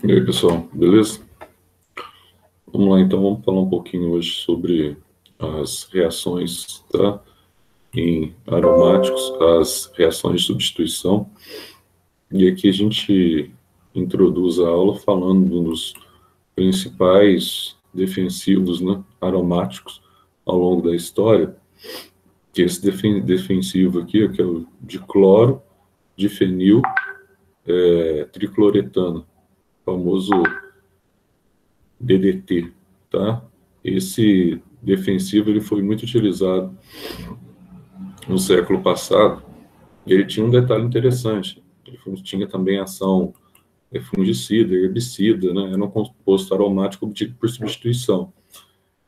E aí, pessoal, beleza? Vamos lá, então, vamos falar um pouquinho hoje sobre as reações, tá? Em aromáticos, as reações de substituição. E aqui a gente introduz a aula falando dos principais defensivos, né, aromáticos ao longo da história, que esse defensivo aqui, que é o dicloro, difenil, tricloretano, famoso DDT, tá? Esse defensivo ele foi muito utilizado no século passado. E ele tinha um detalhe interessante. Ele tinha também ação fungicida, herbicida, né? Era um composto aromático obtido por substituição.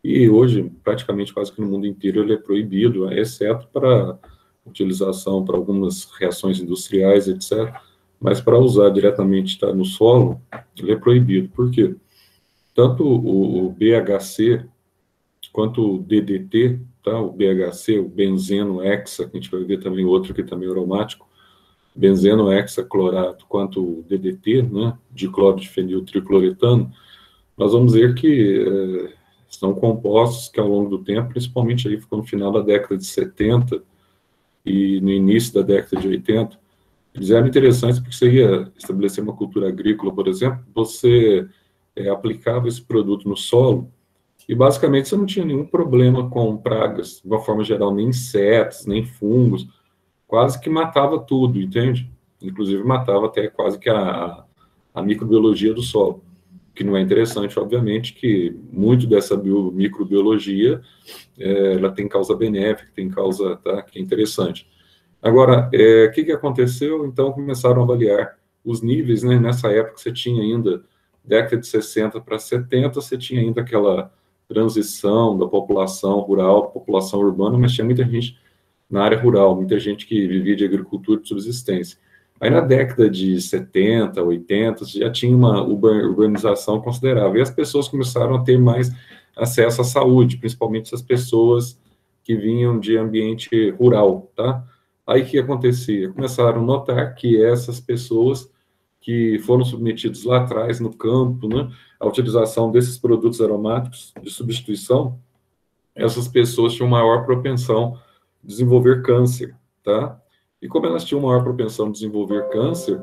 E hoje, praticamente quase que no mundo inteiro, ele é proibido, exceto para utilização para algumas reações industriais, etc. Mas para usar diretamente tá, no solo, ele é proibido. Por quê? Tanto o BHC quanto o DDT, tá? O BHC, o benzeno hexa, que a gente vai ver também outro que também é aromático, benzeno hexaclorato, quanto o DDT, né? Dicloro-difenil tricloretano, nós vamos ver que são compostos que ao longo do tempo, principalmente aí ficou no final da década de 70 e no início da década de 80, eles eram interessantes porque você ia estabelecer uma cultura agrícola, por exemplo, você aplicava esse produto no solo e basicamente você não tinha nenhum problema com pragas, de uma forma geral, nem insetos, nem fungos, quase que matava tudo, entende? Inclusive matava até quase que a microbiologia do solo, que não é interessante, obviamente, que muito dessa microbiologia ela tem causa benéfica, tem causa tá, que é interessante. Agora, o que aconteceu? Então começaram a avaliar os níveis, né? Nessa época você tinha ainda, década de 60 para 70, você tinha ainda aquela transição da população rural, população urbana, mas tinha muita gente na área rural, muita gente que vivia de agricultura de subsistência. Aí na década de 70, 80, já tinha uma urbanização considerável, e as pessoas começaram a ter mais acesso à saúde, principalmente as pessoas que vinham de ambiente rural, tá? Aí o que acontecia? Começaram a notar que essas pessoas que foram submetidas lá atrás, no campo, né, à utilização desses produtos aromáticos de substituição, essas pessoas tinham maior propensão a desenvolver câncer, tá? E como elas tinham maior propensão a desenvolver câncer,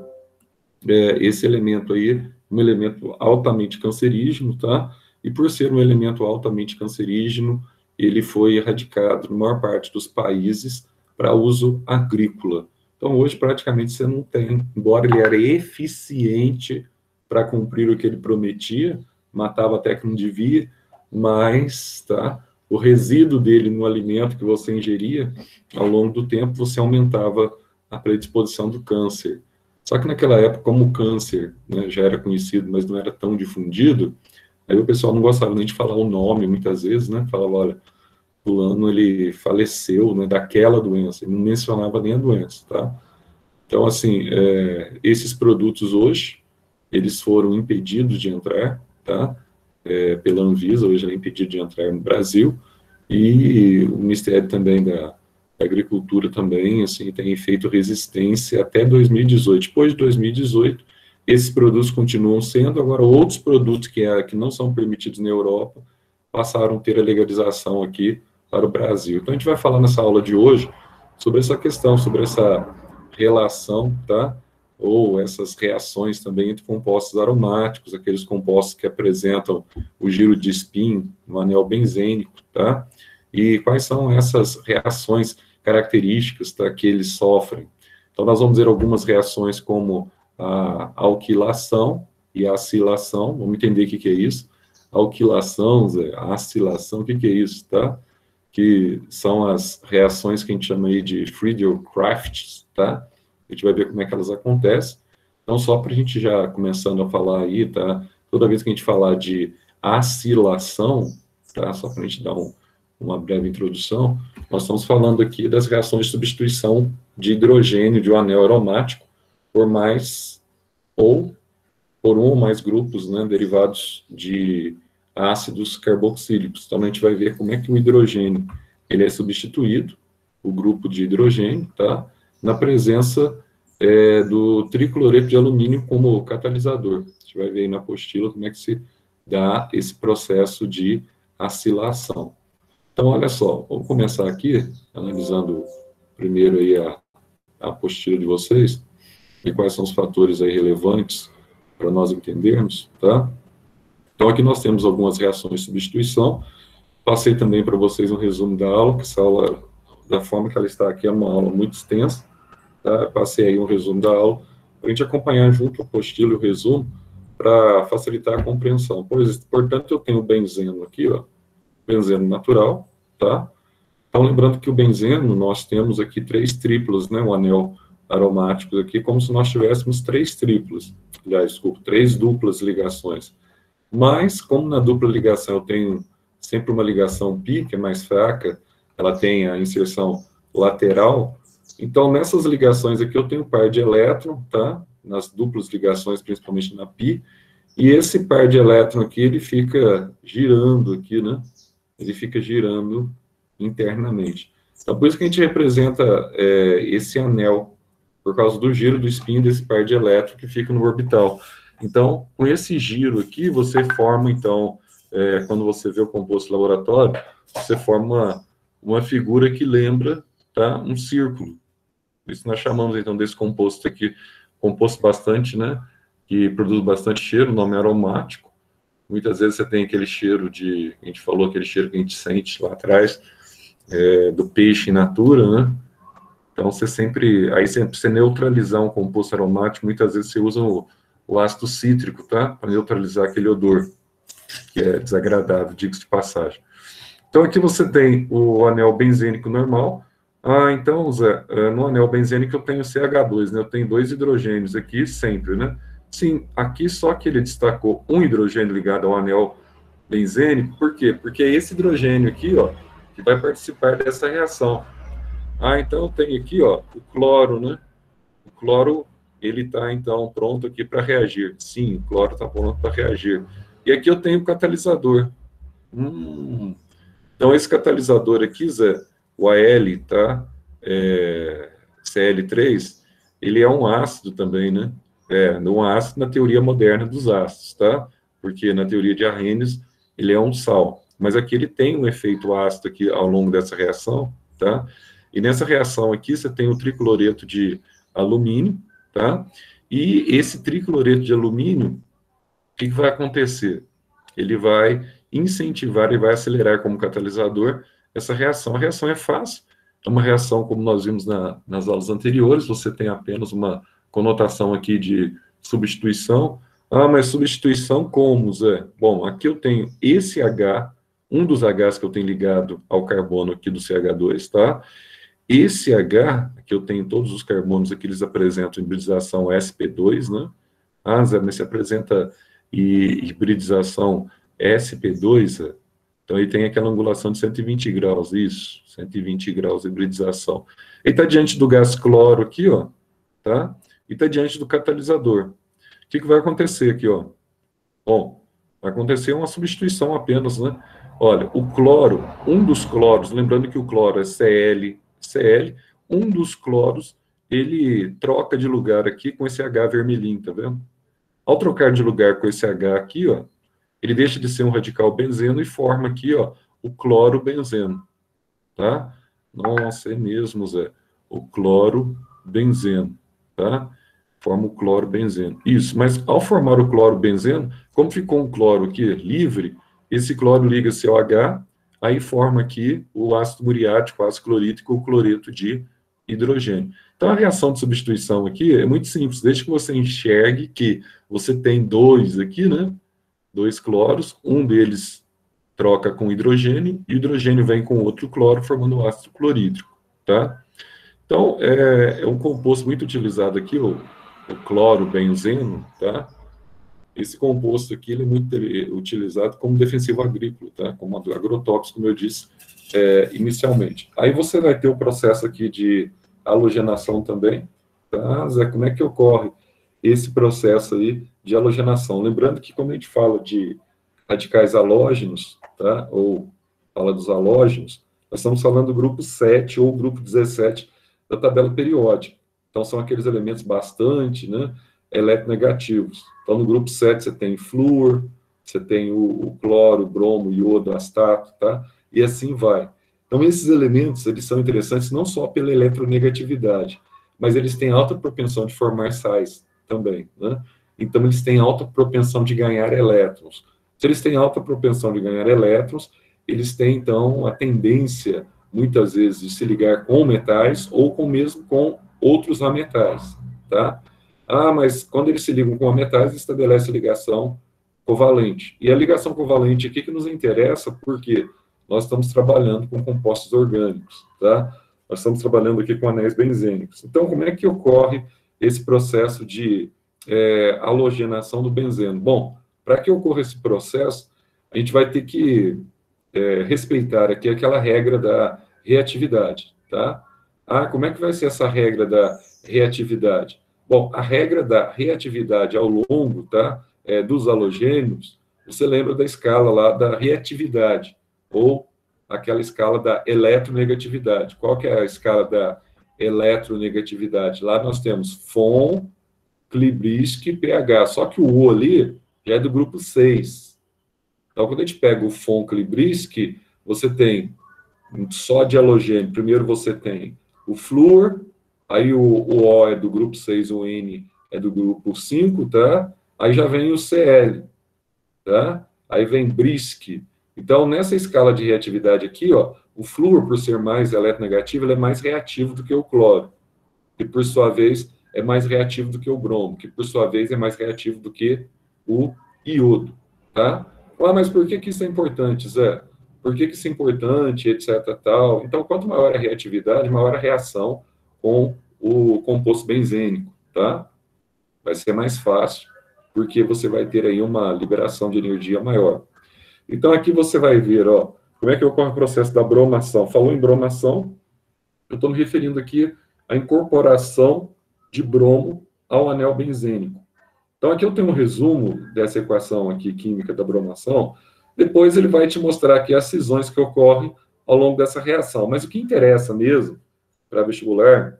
esse elemento aí, um elemento altamente cancerígeno, tá? E por ser um elemento altamente cancerígeno, ele foi erradicado na maior parte dos países para uso agrícola. Então, hoje, praticamente, você não tem, embora ele era eficiente para cumprir o que ele prometia, matava até que não devia, mas, tá? O resíduo dele no alimento que você ingeria, ao longo do tempo, você aumentava a predisposição do câncer. Só que naquela época, como o câncer, né, já era conhecido, mas não era tão difundido, aí o pessoal não gostava nem de falar o nome, muitas vezes, né? Falava, olha, fulano, ele faleceu, né, daquela doença, ele não mencionava nem a doença, tá? Então, assim, esses produtos hoje, eles foram impedidos de entrar, tá? Pela Anvisa, hoje é impedido de entrar no Brasil, e o Ministério também da Agricultura também, assim, tem feito resistência até 2018. Depois de 2018, esses produtos continuam sendo, agora outros produtos que não são permitidos na Europa passaram a ter a legalização aqui para o Brasil. Então a gente vai falar nessa aula de hoje sobre essa questão, sobre essa relação, tá? Ou essas reações também entre compostos aromáticos, aqueles compostos que apresentam o giro de spin no anel benzênico, tá? E quais são essas reações características, tá, que eles sofrem. Então, nós vamos ver algumas reações como a alquilação e a acilação. Vamos entender o que é isso. Alquilação, a acilação, o que é isso, tá? Que são as reações que a gente chama aí de Friedel-Crafts, tá? A gente vai ver como é que elas acontecem. Então, só para a gente já começando a falar aí, tá? Toda vez que a gente falar de acilação, tá? Só para a gente dar uma breve introdução, nós estamos falando aqui das reações de substituição de hidrogênio de um anel aromático por mais ou por um ou mais grupos, né, derivados de ácidos carboxílicos. Então a gente vai ver como é que o hidrogênio ele é substituído, o grupo de hidrogênio, tá, na presença do tricloreto de alumínio como catalisador. A gente vai ver aí na apostila como é que se dá esse processo de acilação. Então, olha só, vamos começar aqui, analisando primeiro aí a apostila de vocês, e quais são os fatores aí relevantes para nós entendermos, tá? Então, aqui nós temos algumas reações de substituição. Passei também para vocês um resumo da aula, que essa aula, da forma que ela está aqui, é uma aula muito extensa, tá? Passei aí um resumo da aula, para a gente acompanhar junto a apostila e o resumo, para facilitar a compreensão. Portanto, eu tenho o benzeno aqui, ó, benzeno natural, tá? Então, lembrando que o benzeno, nós temos aqui 3 triplas, né, um anel aromático aqui, como se nós tivéssemos 3 triplas, aliás, desculpa, 3 duplas ligações. Mas, como na dupla ligação eu tenho sempre uma ligação π, que é mais fraca, ela tem a inserção lateral, então, nessas ligações aqui eu tenho par de elétron, tá? Nas duplas ligações, principalmente na π, e esse par de elétron aqui, ele fica girando aqui, né? Ele fica girando internamente. Então, por isso que a gente representa esse anel, por causa do giro do spin desse par de elétron que fica no orbital. Então, com esse giro aqui, você forma, então, quando você vê o composto laboratório, você forma uma figura que lembra, tá, um círculo. Por isso nós chamamos, então, desse composto aqui, composto bastante, né, que produz bastante cheiro, nome aromático. Muitas vezes você tem aquele cheiro de, a gente falou, aquele cheiro que a gente sente lá atrás, do peixe in natura, né? Então, você sempre, aí você neutralizar um composto aromático, muitas vezes você usa o ácido cítrico, tá? Para neutralizar aquele odor, que é desagradável, diga-se de passagem. Então, aqui você tem o anel benzênico normal. Então, Zé, no anel benzênico eu tenho CH2, né? Eu tenho 2 hidrogênios aqui, sempre, né? Sim, aqui só que ele destacou um hidrogênio ligado ao anel benzênico, por quê? Porque é esse hidrogênio aqui, ó, que vai participar dessa reação. Então eu tenho aqui, ó, o cloro, né? O cloro, ele está, então, pronto aqui para reagir. Sim, o cloro está pronto para reagir. E aqui eu tenho o catalisador. Então, esse catalisador aqui, Zé, o Al, tá? Cl3, ele é um ácido também, né? Um ácido na teoria moderna dos ácidos, tá? Porque na teoria de Arrhenius, ele é um sal. Mas aqui ele tem um efeito ácido aqui ao longo dessa reação, tá? E nessa reação aqui, você tem o tricloreto de alumínio, tá? E esse tricloreto de alumínio, o que vai acontecer? Ele vai incentivar e vai acelerar como catalisador essa reação. A reação é fácil, é uma reação como nós vimos nas aulas anteriores, você tem apenas uma conotação aqui de substituição. Mas substituição como, Zé? Bom, aqui eu tenho esse H, um dos Hs que eu tenho ligado ao carbono aqui do CH2, tá? Esse H, que eu tenho todos os carbonos aqui, eles apresentam hibridização sp2, né? Zé, mas se apresenta hibridização sp2, Zé? Então, ele tem aquela angulação de 120 graus, isso, 120 graus de hibridização. Ele está diante do gás cloro aqui, ó, tá? E está diante do catalisador. O que vai acontecer aqui, ó? Bom, vai acontecer uma substituição apenas, né? Olha, o cloro, um dos cloros, lembrando que o cloro é Cl, um dos cloros, ele troca de lugar aqui com esse H vermelhinho, tá vendo? Ao trocar de lugar com esse H aqui, ó, ele deixa de ser um radical benzeno e forma aqui, ó, o cloro-benzeno, tá? Nossa, é mesmo, Zé. O cloro-benzeno, tá? Forma o cloro-benzeno. Isso, mas ao formar o cloro-benzeno, como ficou um cloro aqui livre, esse cloro liga-se ao H, aí forma aqui o ácido muriático, o ácido clorídrico, o cloreto de hidrogênio. Então, a reação de substituição aqui é muito simples, desde que você enxergue que você tem 2 aqui, né? 2 cloros, um deles troca com hidrogênio, e o hidrogênio vem com outro cloro, formando o ácido clorídrico, tá? Então, é um composto muito utilizado aqui, o cloro-benzeno, tá? Esse composto aqui, ele é muito utilizado como defensivo agrícola, tá? Como agrotóxico, como eu disse inicialmente. Aí você vai ter o processo aqui de halogenação também, tá, Zé? Como é que ocorre esse processo aí de halogenação? Lembrando que quando a gente fala de radicais halógenos, tá? Ou fala dos halógenos, nós estamos falando do grupo 7 ou grupo 17 da tabela periódica. Então, são aqueles elementos bastante, né, eletronegativos. Então, no grupo 7, você tem flúor, você tem o cloro, o bromo, o iodo, o astato, tá? E assim vai. Então, esses elementos, eles são interessantes não só pela eletronegatividade, mas eles têm alta propensão de formar sais também, né? Então, eles têm alta propensão de ganhar elétrons. Se eles têm alta propensão de ganhar elétrons, eles têm, então, a tendência, muitas vezes, de se ligar com metais ou com mesmo com outros ametais, tá? Ah, mas quando eles se ligam com metais, estabelece ligação covalente. E a ligação covalente aqui que nos interessa, porque nós estamos trabalhando com compostos orgânicos, tá? Nós estamos trabalhando aqui com anéis benzênicos. Então, como é que ocorre esse processo de halogenação do benzeno? Bom, para que ocorra esse processo, a gente vai ter que respeitar aqui aquela regra da reatividade, tá? Ah, como é que vai ser essa regra da reatividade? Bom, a regra da reatividade ao longo, tá, dos halogênios, você lembra da escala lá da reatividade, ou aquela escala da eletronegatividade. Qual que é a escala da eletronegatividade? Lá nós temos Von, Klibrisky, pH, só que o O ali já é do grupo 6. Então, quando a gente pega o Von Klibrisky, você tem só de halogênio. Primeiro você tem o flúor, aí o O é do grupo 6, o N é do grupo 5, tá? Aí já vem o Cl, tá? Aí vem Brisk. Então, nessa escala de reatividade aqui, ó, o flúor, por ser mais eletronegativo, ele é mais reativo do que o cloro, que por sua vez é mais reativo do que o bromo, que por sua vez é mais reativo do que o iodo, tá? Ah, mas por que isso é importante, Zé? Por que isso é importante, etc, tal? Então, quanto maior a reatividade, maior a reação com o composto benzênico, tá? Vai ser mais fácil, porque você vai ter aí uma liberação de energia maior. Então, aqui você vai ver, ó, como é que ocorre o processo da bromação. Falou em bromação, eu estou me referindo aqui à incorporação de bromo ao anel benzênico. Então, aqui eu tenho um resumo dessa equação aqui, química da bromação. Depois ele vai te mostrar aqui as cisões que ocorrem ao longo dessa reação. Mas o que interessa mesmo para vestibular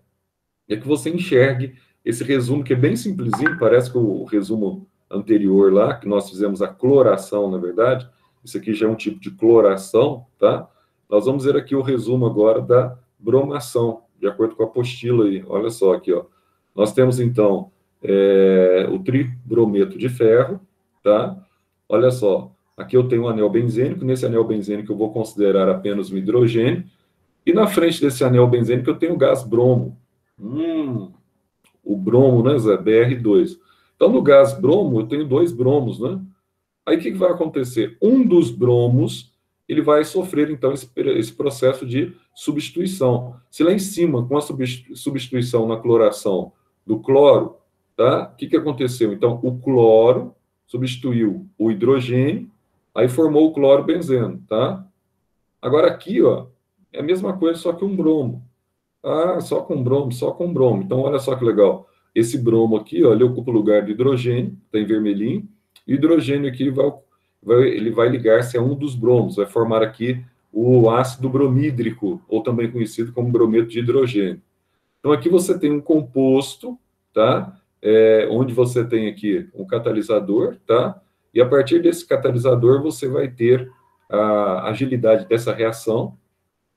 é que você enxergue esse resumo, que é bem simplesinho, parece que o resumo anterior lá, que nós fizemos a cloração, na verdade, isso aqui já é um tipo de cloração, tá? Nós vamos ver aqui o resumo agora da bromação, de acordo com a apostila aí. Olha só aqui, ó. Nós temos, então, o tribrometo de ferro, tá? Olha só, aqui eu tenho um anel benzênico, nesse anel benzênico eu vou considerar apenas um hidrogênio, e na frente desse anel benzênico eu tenho o gás bromo. O bromo, né, Zé? Br2. Então, no gás bromo, eu tenho 2 bromos, né? Aí, o que vai acontecer? Um dos bromos, ele vai sofrer, então, esse processo de substituição. Se lá em cima, com a substituição na cloração do cloro, tá? O que aconteceu? Então, o cloro substituiu o hidrogênio, aí formou o cloro-benzeno, tá? Agora, aqui, ó, é a mesma coisa, só que um bromo. Ah, só com bromo, só com bromo. Então, olha só que legal. Esse bromo aqui, ó, ele ocupa o lugar do hidrogênio, está em vermelhinho. E o hidrogênio aqui ele vai ligar-se a um dos bromos, vai formar aqui o ácido bromídrico, ou também conhecido como brometo de hidrogênio. Então, aqui você tem um composto, tá? Onde você tem aqui um catalisador, tá? E a partir desse catalisador, você vai ter a agilidade dessa reação,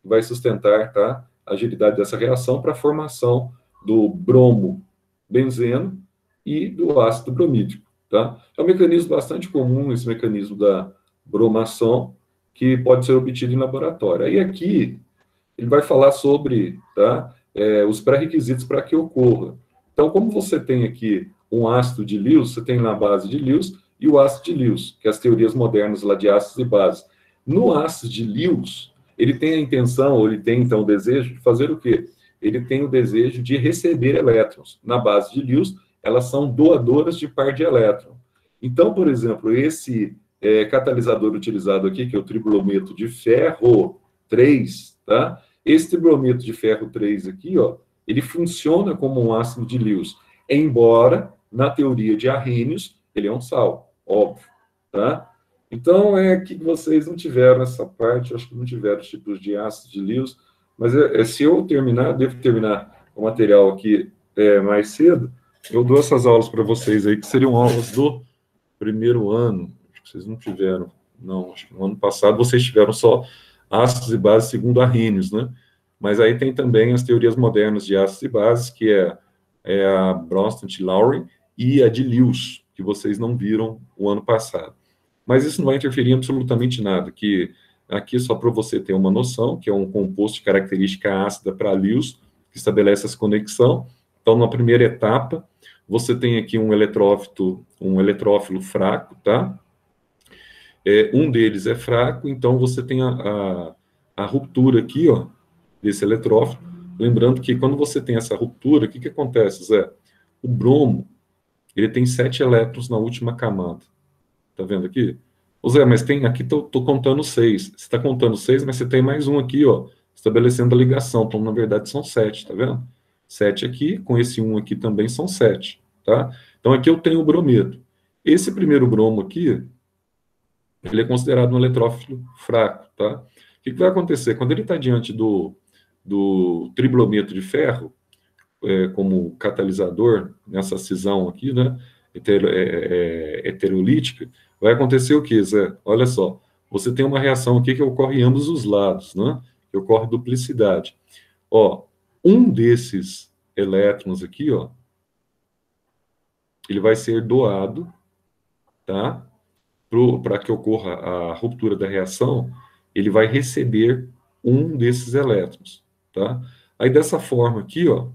vai sustentar, tá? A agilidade dessa reação para a formação do bromo benzeno e do ácido bromídrico, tá? É um mecanismo bastante comum, esse mecanismo da bromação, que pode ser obtido em laboratório. Aí aqui, ele vai falar sobre, tá, os pré-requisitos para que ocorra. Então, como você tem aqui um ácido de Lewis, você tem na base de Lewis e o ácido de Lewis, que é as teorias modernas lá de ácidos e bases. No ácido de Lewis, ele tem a intenção, ou ele tem, então, o desejo de fazer o quê? Ele tem o desejo de receber elétrons. Na base de Lewis, elas são doadoras de par de elétron. Então, por exemplo, esse catalisador utilizado aqui, que é o tribrometo de ferro 3, tá? Esse tribrometo de ferro 3 aqui, ó, ele funciona como um ácido de Lewis, embora, na teoria de arrênios, ele é um sal, óbvio, tá? Então, que vocês não tiveram essa parte, eu acho que não tiveram tipos de ácido de Lewis, mas se eu terminar, devo terminar o material aqui mais cedo, eu dou essas aulas para vocês aí, que seriam aulas do primeiro ano. Acho que vocês não tiveram, não, acho que no ano passado vocês tiveram só ácidos e bases segundo Arrhenius, né? Mas aí tem também as teorias modernas de ácidos e bases, que é a Bronsted-Lowry e a de Lewis, que vocês não viram o ano passado. Mas isso não vai interferir em absolutamente nada, que aqui só para você ter uma noção, que é um composto de característica ácida para Lewis, que estabelece essa conexão. Então, na primeira etapa, você tem aqui um eletrófilo fraco, tá? Um deles é fraco, então você tem a ruptura aqui, ó, desse eletrófilo. Lembrando que quando você tem essa ruptura, o que acontece, Zé? O bromo, ele tem 7 elétrons na última camada. Tá vendo aqui? Ô Zé, mas tem aqui, tô contando 6. Você está contando 6, mas você tem mais um aqui, ó, estabelecendo a ligação. Então, na verdade, são 7, tá vendo? 7 aqui, com esse 1 aqui também são 7, tá? Então, aqui eu tenho o brometo. Esse primeiro bromo aqui, ele é considerado um eletrófilo fraco, tá? O que vai acontecer? Quando ele está diante do tribrometo de ferro, como catalisador, nessa cisão aqui, né, heterolítica, vai acontecer o quê, Zé? Olha só, você tem uma reação aqui que ocorre em ambos os lados, né? Que ocorre duplicidade. Ó, um desses elétrons aqui, ó, ele vai ser doado, tá? Para que ocorra a ruptura da reação, ele vai receber um desses elétrons, tá? Aí dessa forma aqui, ó,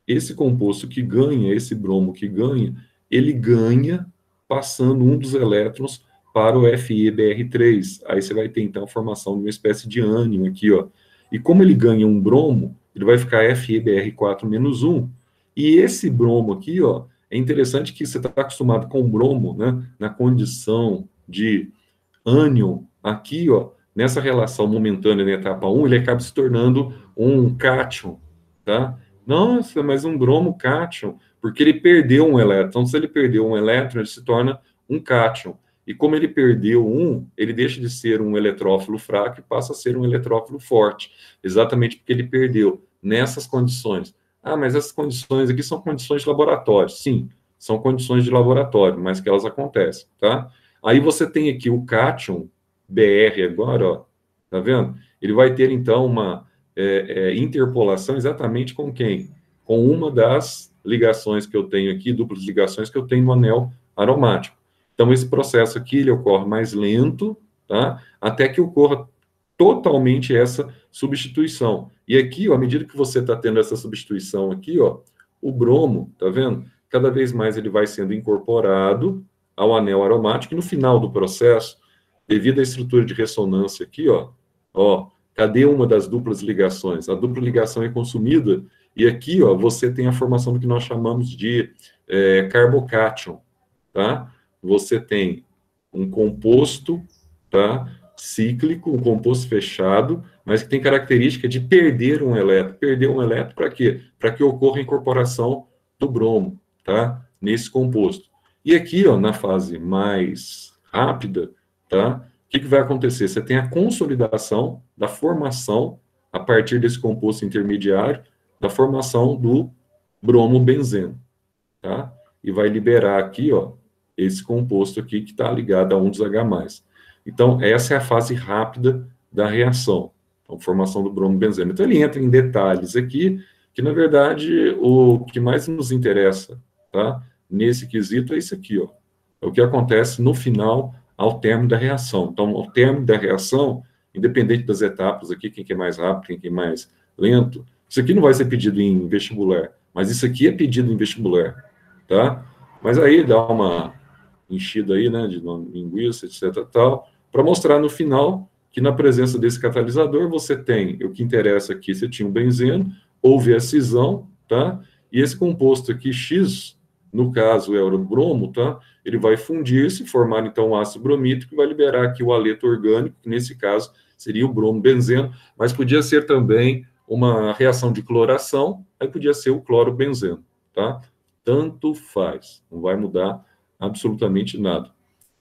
esse composto que ganha, esse bromo que ganha, ele ganha passando um dos elétrons para o FeBr3. Aí você vai ter, então, a formação de uma espécie de ânion aqui, ó. E como ele ganha um bromo, ele vai ficar FeBr4-1. E esse bromo aqui, ó, é interessante que você está acostumado com o bromo, né, na condição de ânion, aqui, ó, nessa relação momentânea na etapa 1, ele acaba se tornando um cátion, tá? Nossa, mas um bromo cátion, porque ele perdeu um elétron. Então, se ele perdeu um elétron, ele se torna um cátion. E como ele perdeu um, ele deixa de ser um eletrófilo fraco e passa a ser um eletrófilo forte, exatamente porque ele perdeu nessas condições. Ah, mas essas condições aqui são condições de laboratório. Sim, são condições de laboratório, mas que elas acontecem, tá? Aí você tem aqui o cátion BR agora, ó, tá vendo? Ele vai ter, então, uma interpolação exatamente com quem? Com uma das ligações que eu tenho aqui, duplas ligações que eu tenho no anel aromático. Então, esse processo aqui, ele ocorre mais lento, tá? Até que ocorra totalmente essa substituição. E aqui, ó, à medida que você está tendo essa substituição aqui, ó, o bromo, tá vendo? Cada vez mais ele vai sendo incorporado ao anel aromático, e no final do processo, devido à estrutura de ressonância aqui, ó, cadê uma das duplas ligações? A dupla ligação é consumida, e aqui, ó, você tem a formação do que nós chamamos de carbocátion, tá? Você tem um composto, tá, cíclico, um composto fechado, mas que tem característica de perder um elétron. Perder um elétron para quê? Para que ocorra a incorporação do bromo, tá? Nesse composto. E aqui, ó, na fase mais rápida, tá? O que vai acontecer? Você tem a consolidação da formação, a partir desse composto intermediário, da formação do bromobenzeno, tá? E vai liberar aqui, ó, esse composto aqui que está ligado a um dos H+. Então, essa é a fase rápida da reação, a formação do bromobenzeno. Então, ele entra em detalhes aqui, que, na verdade, o que mais nos interessa, tá? Nesse quesito é isso aqui, ó. É o que acontece no final, ao término da reação. Então, ao término da reação, independente das etapas aqui, quem que é mais rápido, quem é mais lento, isso aqui não vai ser pedido em vestibular, mas isso aqui é pedido em vestibular, tá? Mas aí dá uma enchida aí, né, de linguiça, etc, tal, para mostrar no final que na presença desse catalisador você tem, o que interessa aqui, você tinha um benzeno, houve a cisão, tá? E esse composto aqui, X, no caso é o bromo, tá? Ele vai fundir-se, formar então um ácido bromídrico, que vai liberar aqui o haleto orgânico, que nesse caso seria o bromo-benzeno, mas podia ser também uma reação de cloração, aí podia ser o cloro-benzeno, tá? Tanto faz, não vai mudar absolutamente nada.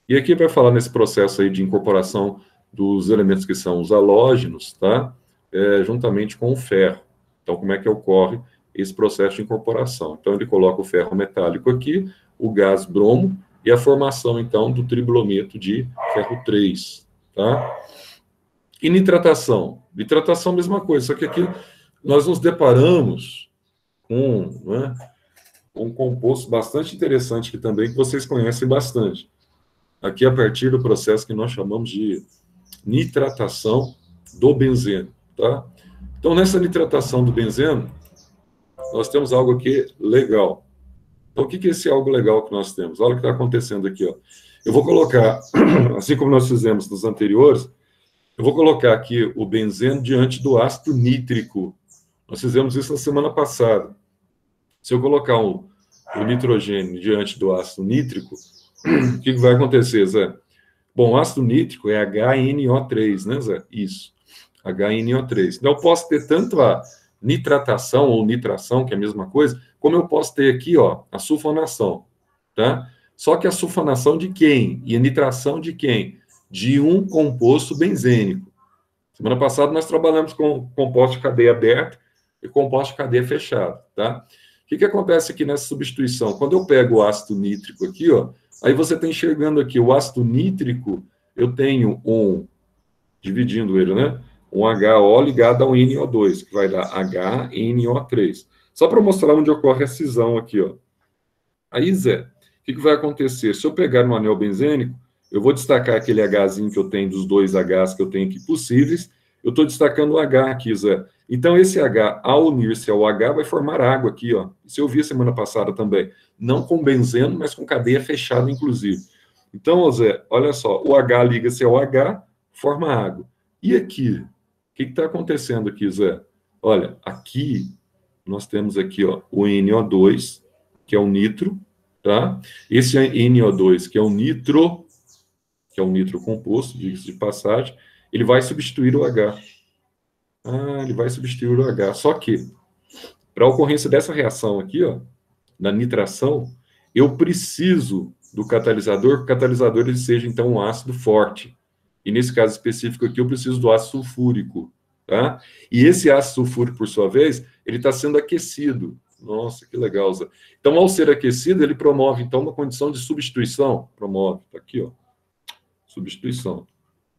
E aqui vai falar nesse processo aí de incorporação dos elementos que são os halógenos, tá? Juntamente com o ferro. Então, como é que ocorre esse processo de incorporação. Então, ele coloca o ferro metálico aqui, o gás bromo, e a formação, então, do tribrometo de ferro 3, tá? E nitratação? Nitratação, mesma coisa, só que aqui nós nos deparamos com, né, um composto bastante interessante que também que vocês conhecem bastante. Aqui, a partir do processo que nós chamamos de nitratação do benzeno, tá? Então, nessa nitratação do benzeno, nós temos algo aqui legal. Então, o que é esse algo legal que nós temos? Olha o que está acontecendo aqui, ó. Eu vou colocar, assim como nós fizemos nos anteriores, eu vou colocar aqui o benzeno diante do ácido nítrico. Nós fizemos isso na semana passada. Se eu colocar o nitrogênio diante do ácido nítrico, o que vai acontecer, Zé? Bom, o ácido nítrico é HNO3, né, Zé? Isso, HNO3. Então, eu posso ter tanto a nitratação ou nitração, que é a mesma coisa, como eu posso ter aqui, ó, a sulfonação, tá? Só que a sulfonação de quem? E a nitração de quem? De um composto benzênico. Semana passada nós trabalhamos com composto de cadeia aberta e composto de cadeia fechada, tá? O que acontece aqui nessa substituição? Quando eu pego o ácido nítrico aqui, ó, aí você está enxergando aqui o ácido nítrico, eu tenho dividindo ele, né? Um HO ligado ao NO2, que vai dar HNO3. Só para mostrar onde ocorre a cisão aqui, ó. Aí, Zé, o que vai acontecer? Se eu pegar no anel benzênico, eu vou destacar aquele Hzinho que eu tenho, dos dois Hs que eu tenho aqui possíveis, eu estou destacando o H aqui, Zé. Então, esse H, ao unir-se ao H, vai formar água aqui, ó. Isso eu vi semana passada também. Não com benzeno, mas com cadeia fechada, inclusive. Então, Zé, olha só, o H liga-se ao H, forma água. E aqui? O que está acontecendo aqui, Zé? Olha, aqui, nós temos aqui, ó, o NO2, que é o nitro, tá? Esse NO2, que é o nitro composto, diga-se de passagem, ele vai substituir o H. Ele vai substituir o H. Só que, para a ocorrência dessa reação aqui, ó, na nitração, eu preciso do catalisador, que o catalisador ele seja, então, um ácido forte. E nesse caso específico aqui, eu preciso do ácido sulfúrico, tá? E esse ácido sulfúrico, por sua vez, ele está sendo aquecido. Nossa, que legal, Zé. Então, ao ser aquecido, ele promove, então, uma condição de substituição. Promove, tá aqui, ó. Substituição.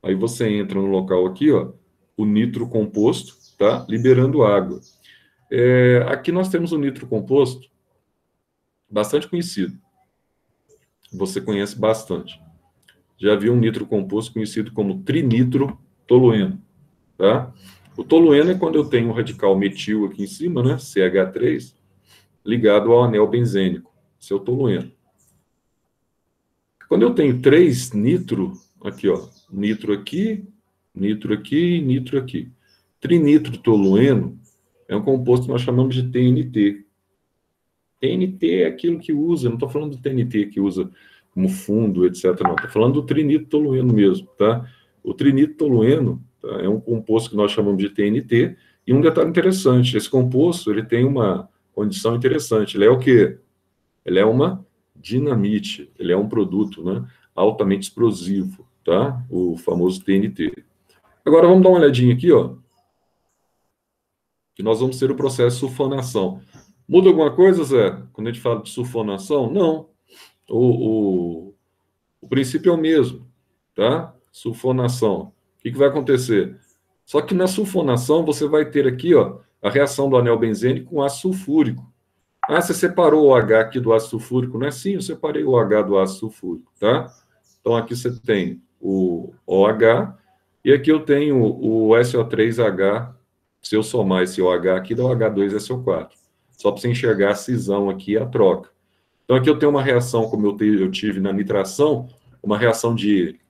Aí você entra no local aqui, ó, o nitro composto, tá? Liberando água. Aqui nós temos o nitro composto, bastante conhecido. Você conhece bastante. Já viu um nitro composto conhecido como trinitrotolueno, tá? O tolueno é quando eu tenho um radical metil aqui em cima, né, CH3, ligado ao anel benzênico, seu tolueno. Quando eu tenho 3 nitro, aqui, ó, nitro aqui, nitro aqui e nitro aqui. Trinitrotolueno é um composto que nós chamamos de TNT. TNT é aquilo que usa, não estou falando do TNT que usa como fundo, etc. Não, estou falando do trinitrotolueno mesmo, tá? O trinitrotolueno, tá, é um composto que nós chamamos de TNT, e um detalhe interessante, esse composto ele tem uma condição interessante, ele é o quê? Ele é uma dinamite, ele é um produto, né, altamente explosivo, tá? O famoso TNT. Agora vamos dar uma olhadinha aqui, ó, que nós vamos ter o processo de sulfonação. Muda alguma coisa, Zé, quando a gente fala de sulfonação? Não. O princípio é o mesmo, tá? Sulfonação. O que vai acontecer? Só que na sulfonação você vai ter aqui, ó, a reação do anel benzênico com ácido sulfúrico. Você separou o H aqui do ácido sulfúrico, não é? Sim, eu separei o H do ácido sulfúrico, tá? Então aqui você tem o OH e aqui eu tenho o SO3H. Se eu somar esse OH aqui, dá o H2SO4. Só para você enxergar a cisão aqui e a troca. Então, aqui eu tenho uma reação, como eu tive na nitração, uma reação de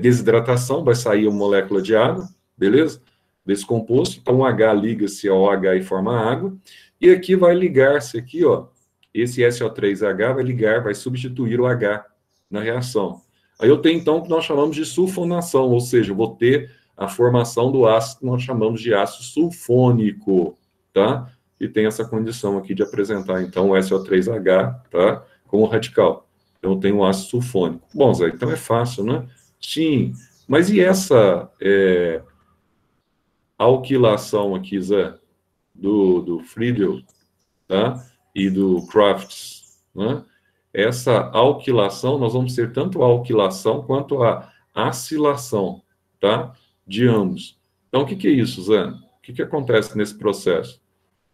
desidratação, vai sair uma molécula de água, beleza? Desse composto. Então, o H liga-se ao H e forma água. E aqui vai ligar-se, aqui, ó, esse SO3H vai ligar, vai substituir o H na reação. Aí eu tenho, então, o que nós chamamos de sulfonação, ou seja, eu vou ter a formação do ácido que nós chamamos de ácido sulfônico, tá? E tem essa condição aqui de apresentar, então, o SO3H, tá? Como radical. Então, eu tenho um ácido sulfônico. Bom, Zé, então é fácil, né? Sim, mas e essa alquilação aqui, Zé? do Friedel, tá? E do Crafts, né? Essa alquilação, nós vamos ter tanto a alquilação quanto a acilação, tá? De ambos. Então, o que que é isso, Zé? O que que acontece nesse processo?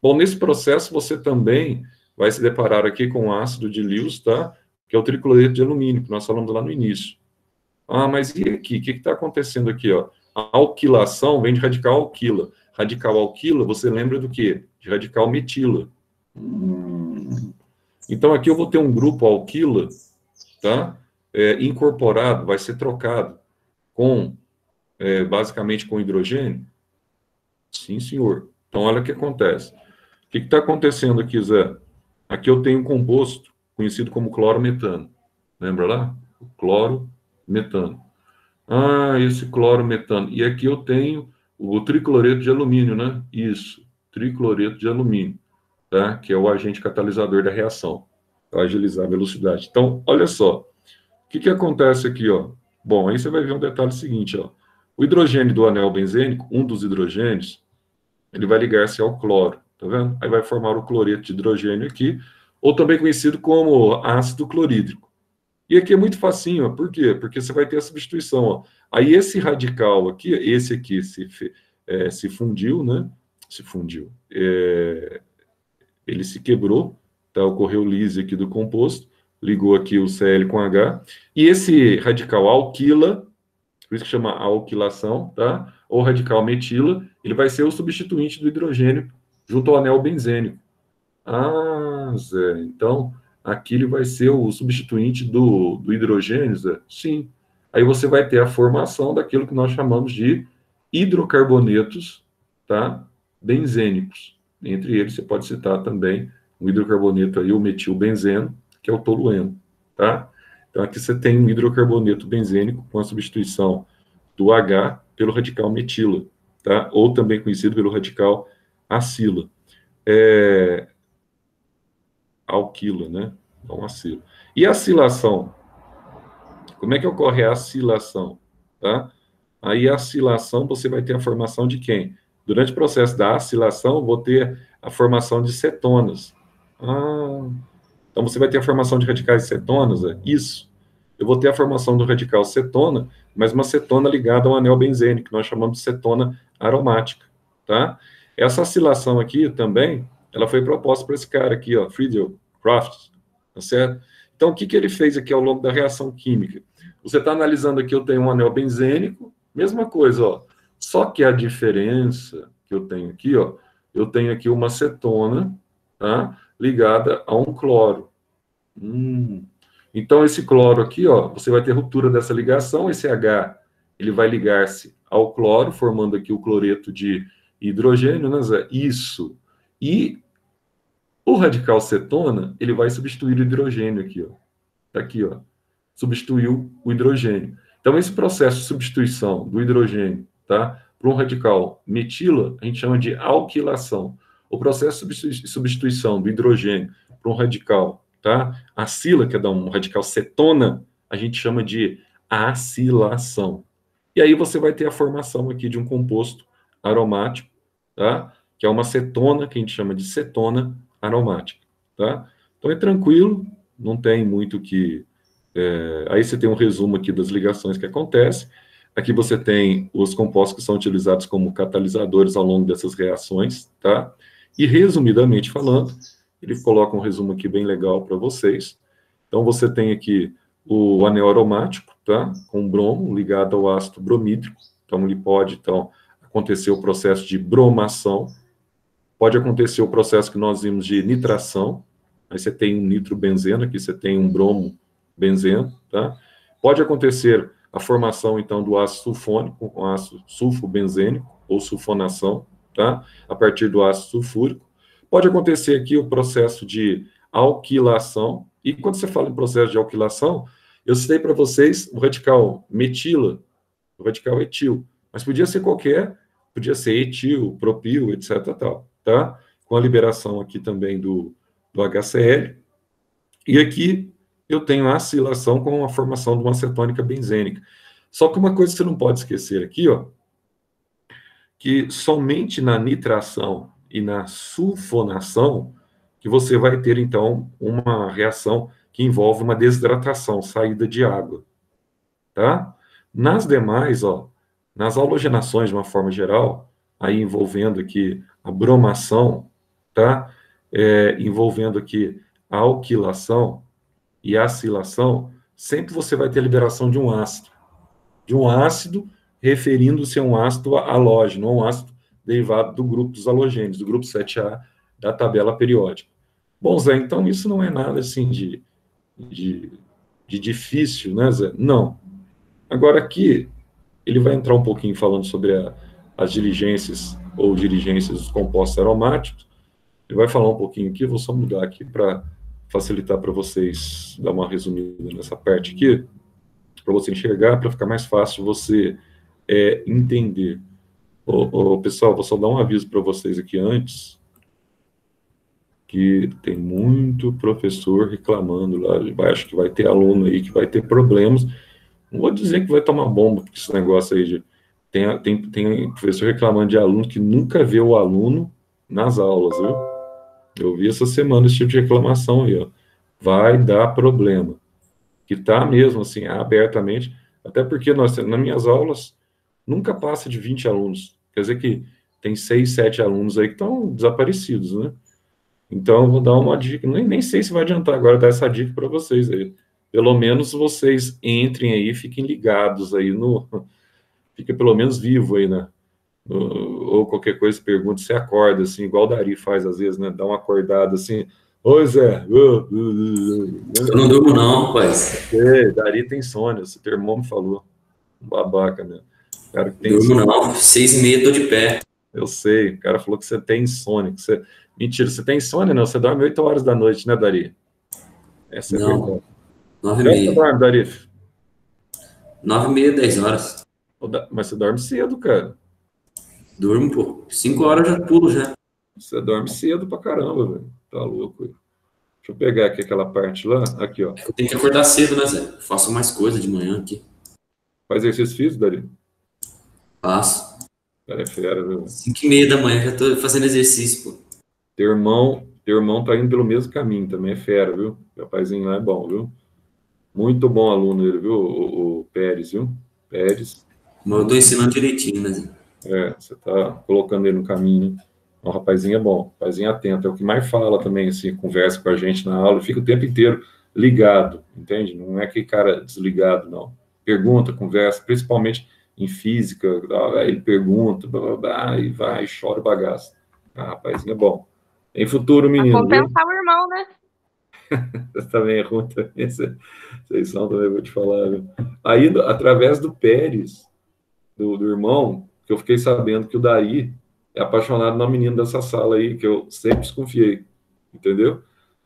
Bom, nesse processo você também vai se deparar aqui com o ácido de Lewis, tá? Que é o tricloreto de alumínio, que nós falamos lá no início. Ah, mas e aqui? O que está acontecendo aqui, ó? A alquilação vem de radical alquila. Radical alquila, você lembra do quê? De radical metila. Então, aqui eu vou ter um grupo alquila, tá? Incorporado, vai ser trocado com, basicamente, com hidrogênio. Sim, senhor. Então, olha o que acontece. O que está acontecendo aqui, Zé? Aqui eu tenho um composto conhecido como clorometano. Lembra lá? O clorometano. Ah, esse clorometano. E aqui eu tenho o tricloreto de alumínio, né? Isso, tricloreto de alumínio, tá? Que é o agente catalisador da reação, para agilizar a velocidade. Então, olha só. O que que acontece aqui, ó? Bom, aí você vai ver um detalhe seguinte, ó. O hidrogênio do anel benzênico, um dos hidrogênios, ele vai ligar-se ao cloro, tá vendo? Aí vai formar o cloreto de hidrogênio aqui, ou também conhecido como ácido clorídrico. E aqui é muito facinho, ó. Por quê? Porque você vai ter a substituição, ó. Aí esse radical aqui, esse aqui se fundiu, né? Se fundiu. Ele se quebrou, tá? Ocorreu lise aqui do composto, ligou aqui o Cl com H, e esse radical alquila, por isso que chama alquilação, tá? Ou radical metila, ele vai ser o substituinte do hidrogênio junto ao anel benzênico. Ah, Zé, então aqui ele vai ser o substituinte do hidrogênio, Zé? Sim. Aí você vai ter a formação daquilo que nós chamamos de hidrocarbonetos, tá? Benzênicos. Entre eles, você pode citar também o hidrocarboneto aí, o metilbenzeno, que é o tolueno, tá? Então, aqui você tem um hidrocarboneto benzênico com a substituição do H pelo radical metila, tá? Ou também conhecido pelo radical acila. Alquila, né? Então, acila. E a acilação? Como é que ocorre a acilação? Tá? Aí, a acilação, você vai ter a formação de quem? Durante o processo da acilação, vou ter a formação de cetonas. Ah, então, você vai ter a formação de radicais de cetonas? Isso. Eu vou ter a formação do radical cetona, mas uma cetona ligada ao anel benzênico, que nós chamamos de cetona aromática. Tá? Essa acilação aqui também, ela foi proposta para esse cara aqui, ó, Friedel Crafts, tá certo? Então, o que que ele fez aqui ao longo da reação química? Você está analisando aqui, eu tenho um anel benzênico, mesma coisa, ó. Só que a diferença que eu tenho aqui, ó, eu tenho aqui uma cetona, tá? Ligada a um cloro. Então, esse cloro aqui, ó, você vai ter ruptura dessa ligação, esse H, ele vai ligar-se ao cloro, formando aqui o cloreto de hidrogênio, né, Zé? Isso. E o radical cetona, ele vai substituir o hidrogênio aqui, ó. Tá aqui, ó. Substituiu o hidrogênio. Então, esse processo de substituição do hidrogênio, tá, para um radical metila, a gente chama de alquilação. O processo de substituição do hidrogênio para um radical, tá, acila, que é um radical cetona, a gente chama de acilação. E aí você vai ter a formação aqui de um composto aromático, tá, que é uma cetona, que a gente chama de cetona aromática, tá? Então é tranquilo, não tem muito que... aí você tem um resumo aqui das ligações que acontecem. Aqui você tem os compostos que são utilizados como catalisadores ao longo dessas reações, tá? E resumidamente falando, ele coloca um resumo aqui bem legal para vocês. Então você tem aqui o anel aromático, tá? Com bromo ligado ao ácido bromídrico. Então ele pode, acontecer o processo de bromação. Pode acontecer o processo que nós vimos de nitração, aí você tem um nitrobenzeno, aqui você tem um bromo-benzeno, tá? Pode acontecer a formação, então, do ácido sulfônico com ácido sulfobenzênico, ou sulfonação, tá? A partir do ácido sulfúrico. Pode acontecer aqui o processo de alquilação, e quando você fala em processo de alquilação, eu citei para vocês o radical metila, o radical etil, mas podia ser qualquer, podia ser etil, propil, etc, tal. Tá? Com a liberação aqui também do HCl. E aqui eu tenho a acilação com a formação de uma cetônica benzênica. Só que uma coisa que você não pode esquecer aqui, ó, que somente na nitração e na sulfonação, que você vai ter, então, uma reação que envolve uma desidratação, saída de água, tá? Nas demais, ó, nas halogenações, de uma forma geral, aí envolvendo aqui a bromação, tá? Envolvendo aqui a alquilação e a acilação, sempre você vai ter a liberação de um ácido referindo-se a um ácido halógeno, um ácido derivado do grupo dos halogênios, do grupo 7A da tabela periódica. Bom, Zé, então isso não é nada assim de, de difícil, né, Zé? Não. Agora aqui, ele vai entrar um pouquinho falando sobre as diligências ou dirigências dos compostos aromáticos. Ele vai falar um pouquinho aqui, vou só mudar aqui para facilitar para vocês, dar uma resumida nessa parte aqui, para você enxergar, para ficar mais fácil você entender. Pessoal, vou só dar um aviso para vocês aqui antes, que tem muito professor reclamando lá, acho que vai ter aluno aí que vai ter problemas. Não vou dizer que vai tomar bomba, porque esse negócio aí de... Tem professor reclamando de aluno que nunca vê o aluno nas aulas, viu? Eu vi essa semana esse tipo de reclamação aí, ó. Vai dar problema. Que tá mesmo, assim, abertamente, até porque nas minhas aulas nunca passa de 20 alunos. Quer dizer que tem 6, 7 alunos aí que estão desaparecidos, né? Então, eu vou dar uma dica, nem sei se vai adiantar agora dar essa dica para vocês aí. Pelo menos vocês entrem aí, fiquem ligados aí fica pelo menos vivo aí, né? Ou qualquer coisa, pergunta se acorda, assim, igual o Dari faz às vezes, né? Dá uma acordada assim, oi Zé. Eu não durmo não, rapaz. Dari tem insônia, esse teu irmão me falou. Um babaca, né? Cara que tem Durmo insônia. não, 6h30 tô de pé. Eu sei, o cara falou que você tem insônia. Mentira, você tem insônia não, você dorme 8 horas da noite, né, Dari? Essa é a Não, verdade. Que hora você 9h30. dorme, Dari? 9h30, 10 horas. Mas você dorme cedo, cara. Durmo, pô. 5 horas eu já pulo já. Você dorme cedo pra caramba, velho. Tá louco. Deixa eu pegar aqui aquela parte lá. Aqui, ó. Eu tenho que acordar cedo, né, Zé? Eu faço mais coisa de manhã aqui. Faz exercício físico, Dari? Faço. Cara, é fera, viu? 5h30 da manhã já tô fazendo exercício, pô. Teu irmão tá indo pelo mesmo caminho, também é fera, viu? Meu paizinho lá é bom, viu? Muito bom aluno ele, viu? O Pérez, viu? Pérez. Mas eu tô ensinando direitinho, né, Zé? Você tá colocando ele no caminho. O rapazinho é bom, rapazinho atento. É o que mais fala também, assim, conversa com a gente na aula, fica o tempo inteiro ligado, entende? Não é aquele cara desligado, não. Pergunta, conversa, principalmente em física, ele pergunta, blá, blá, blá, e vai, chora o bagaço. Rapazinho é bom. Tem futuro, menino, pra compensar o irmão, né? Você também é ruim também, vocês são também, vou te falar, viu? Aí, através do Pérez, do irmão, que eu fiquei sabendo que o Dari é apaixonado na menina dessa sala aí, que eu sempre desconfiei, entendeu?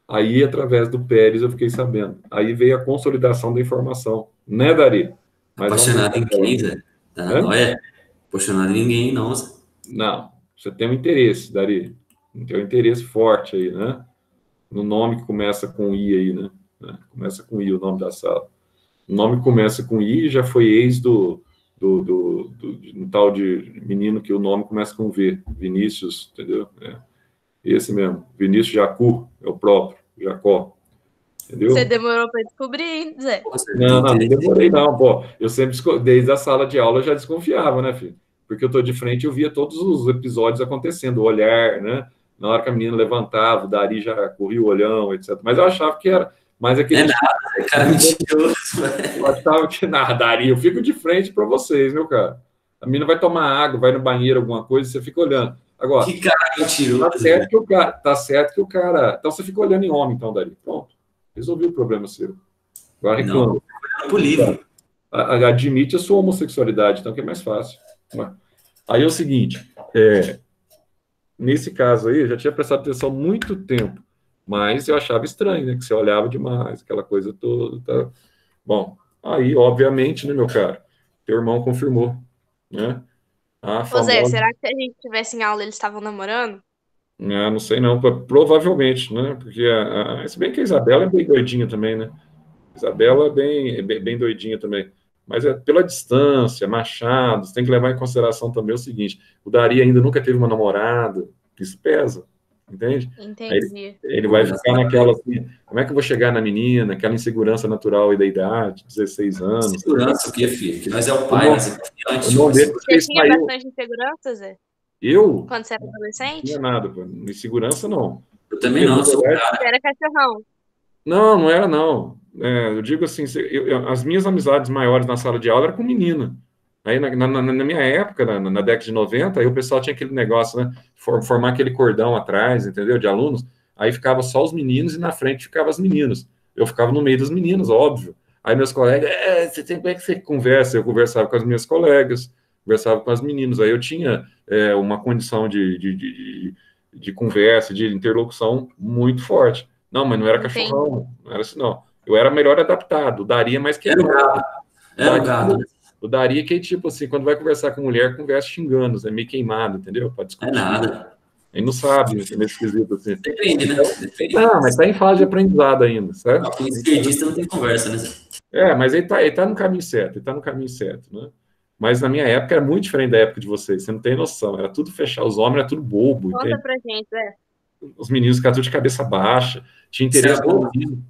Aí, através do Pérez, eu fiquei sabendo. Aí veio a consolidação da informação, né, Dari? Mas Apaixonado em quem, Zé? Não é apaixonado em ninguém, não, Zé. Não, você tem um interesse, Dari. Tem um interesse forte aí, né? No nome que começa com I aí, né? Começa com I o nome da sala. O nome que começa com I já foi ex do um tal de menino que o nome começa com V, Vinícius, entendeu? Esse mesmo, Vinícius Jacu, é o próprio, Jacó, entendeu? Você demorou para descobrir, Zé? Não demorei não, pô. Eu sempre, desde a sala de aula, eu já desconfiava, né, filho? Porque eu tô de frente e eu via todos os episódios acontecendo, o olhar, né? Na hora que a menina levantava, o Dari já corria o olhão, etc. Mas eu achava que era mais aquele... É nada, é cara mentiroso. Eu achava que nada, Dari, eu fico de frente para vocês, meu cara. A menina vai tomar água, vai no banheiro, alguma coisa, você fica olhando. Agora, que cara mentiroso. Tá certo que o cara... Então você fica olhando em homem, então, Dari. Pronto. Resolvi o problema seu. Agora reclama. Pro livro. Admite a sua homossexualidade, então que é mais fácil. Aí é o seguinte, nesse caso aí, eu já tinha prestado atenção há muito tempo, mas eu achava estranho, né, que você olhava demais, aquela coisa toda. Tá? Bom, aí, obviamente, né, meu cara, teu irmão confirmou, né? Ô Zé, será que se a gente estivesse em aula eles estavam namorando? Não sei não, provavelmente, né? Porque, se bem que a Isabela é bem doidinha também, né? Isabela é bem doidinha também. Mas pela distância, Machado, você tem que levar em consideração também o seguinte, o Dari ainda nunca teve uma namorada, Isso pesa, entende? Aí Entendi. ele vai ficar naquela assim, como é que eu vou chegar na menina, aquela insegurança natural aí da idade, 16 anos. Segurança, o quê, filho? Que nós é o pai, nós é confiante. O nome dele, Você você tinha saiu. bastante insegurança, Zé? Eu? Quando você era Não tinha adolescente? nada, pô. Insegurança não. Eu também Porque, não, na eu sou o verdade, cara. Você era cachorrão. não, não era, não. Eu digo assim, as minhas amizades maiores na sala de aula eram com menina. Aí, na minha época, na década de 90, aí o pessoal tinha aquele negócio, né? Formar aquele cordão atrás, entendeu? De alunos. Aí ficava só os meninos e na frente ficavam as meninas. Eu ficava no meio das meninas, óbvio. Aí meus colegas, como é que você conversa? Eu conversava com as minhas colegas, conversava com as meninas. Aí eu tinha uma condição de conversa, de interlocução muito forte. Não, mas não era Entendi. cachorrão, não era assim, não. Eu era melhor adaptado, daria mais Era o queimado. gado. Era o gado. O daria que, tipo assim, quando vai conversar com mulher, conversa xingando, é meio queimado, entendeu? Pode É discutir. nada. Ele não sabe, nesse esquisito assim. Depende, né? Depende. Não, mas está em fase de aprendizado ainda, certo? Não, com esquerdista não tem conversa, né? Mas ele tá no caminho certo, ele tá no caminho certo, né? Mas na minha época era muito diferente da época de vocês, você não tem noção, era tudo fechado, os homens eram tudo bobo, Conta entende? pra gente, Zé. Os meninos ficavam tudo de cabeça baixa, tinha interesse no menino.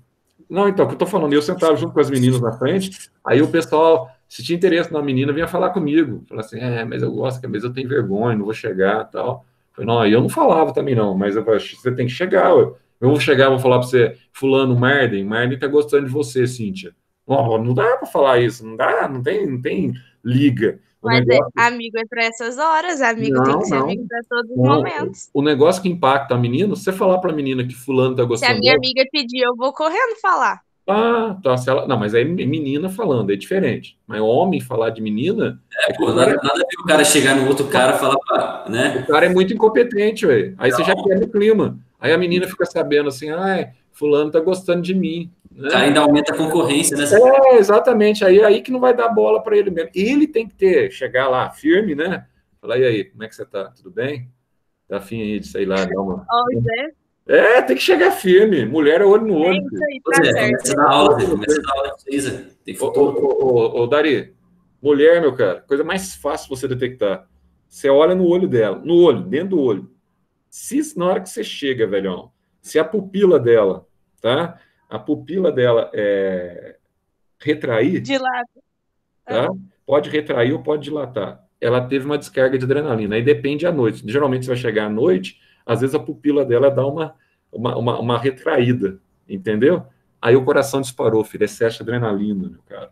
Não, então, o que eu tô falando, eu sentava junto com as meninas na frente, aí o pessoal, se tinha interesse na menina, vinha falar comigo, falava assim, mas eu gosto, mas eu tenho vergonha, não vou chegar, tal. Eu falei, não, aí eu não falava também não, mas você tem que chegar, ué. Eu vou chegar, vou falar para você, fulano, Marden tá gostando de você, Cíntia. Não dá para falar isso, não dá, não tem liga. Mas amigo é para essas horas, amigo tem que ser amigo para todos os momentos. O negócio que impacta a menina, se você falar para a menina que fulano tá gostando dela... Se a minha amiga pedir, eu vou correndo falar. Tá, se ela... Não, mas aí menina falando, é diferente. Mas homem falar de menina... nada a ver o cara chegar no outro cara e falar, né? O cara é muito incompetente, ué. Aí você já quebra o clima. Aí a menina fica sabendo assim, fulano tá gostando de mim. Né? O cara ainda aumenta a concorrência, né? Exatamente. Aí que não vai dar bola para ele mesmo. Ele tem que chegar lá firme, né? Falar, e aí, como é que você tá? Tudo bem? Tá afim aí de, sei lá, dar uma... tem que chegar firme. Mulher é olho no olho. Começa na aula, tem futuro. Ô, Dari, mulher, meu cara, coisa mais fácil você detectar. Você olha no olho dela, no olho, dentro do olho. Se na hora que você chega, velhão, se a pupila dela, tá? A pupila dela retrair, dilata, tá? Pode retrair ou pode dilatar. Ela teve uma descarga de adrenalina. Aí depende à noite. Geralmente você vai chegar à noite, às vezes a pupila dela dá uma retraída, entendeu? Aí o coração disparou, filho. Excesso de adrenalina, meu cara.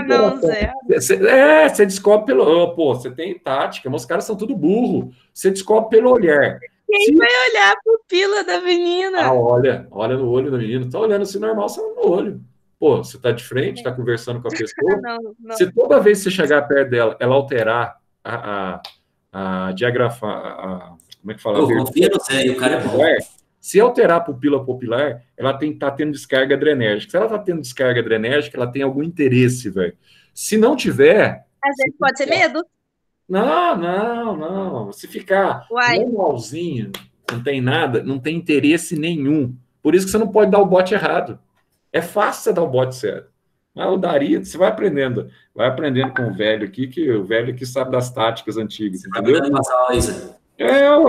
Não, Zé. Você descobre pelo... você tem tática, mas os caras são tudo burro. Você descobre pelo olhar. Quem vai olhar a pupila da menina? Olha no olho da menina. Tá olhando assim normal, você olha no olho. Você tá de frente, tá conversando com a pessoa. Não. Se toda vez que você chegar perto dela, ela alterar a diagrafar, como é que fala? Confia no Zé, o cara é bom. Se alterar a pupila pupilar, ela tá tendo descarga adrenérgica. Se ela tá tendo descarga adrenérgica, ela tem algum interesse, velho. Se não tiver... Às vezes pode ser medo. Não. Se ficar normalzinho, não tem nada, não tem interesse nenhum. Por isso que você não pode dar o bote errado. É fácil você dar o bote certo. Mas o Dari, você vai aprendendo com o velho aqui, que o velho aqui sabe das táticas antigas, você entendeu?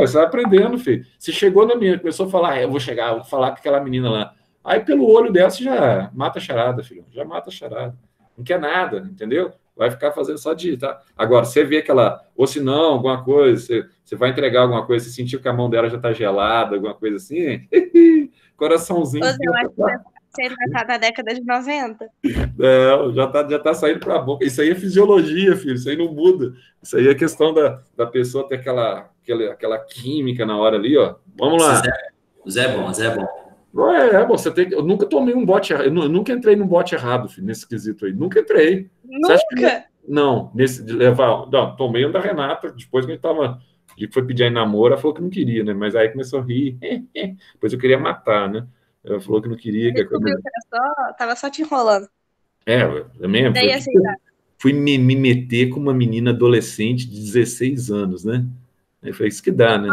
Você vai aprendendo, filho. Você chegou na menina, começou a falar, eu vou falar com aquela menina lá. Aí pelo olho dela você já mata a charada, filho. Já mata a charada. Não quer nada, entendeu? Vai ficar fazendo só digitar. Agora, você vê que ela, ou se não, alguma coisa, você vai entregar alguma coisa, você sentiu que a mão dela já tá gelada, alguma coisa assim, coraçãozinho. Você ainda tá na década de 90? Não, já tá saindo pra boca. Isso aí é fisiologia, filho, isso aí não muda. Isso aí é questão da pessoa ter aquela química na hora ali, ó. Vamos lá. O Zé é bom. Você tem. Eu nunca tomei um bote errado. Eu nunca entrei num bote errado, filho, nesse quesito aí. Nunca entrei. Nunca? Não, nesse de levar. Não, tomei um da Renata, depois que a gente foi pedir em namoro, ela falou que não queria, né? Mas aí começou a rir. Depois eu queria matar, né? Ela falou que não queria. Descobriu que tava só te enrolando. Eu mesmo. Fui me meter com uma menina adolescente de 16 anos, né? Aí foi isso que dá, né?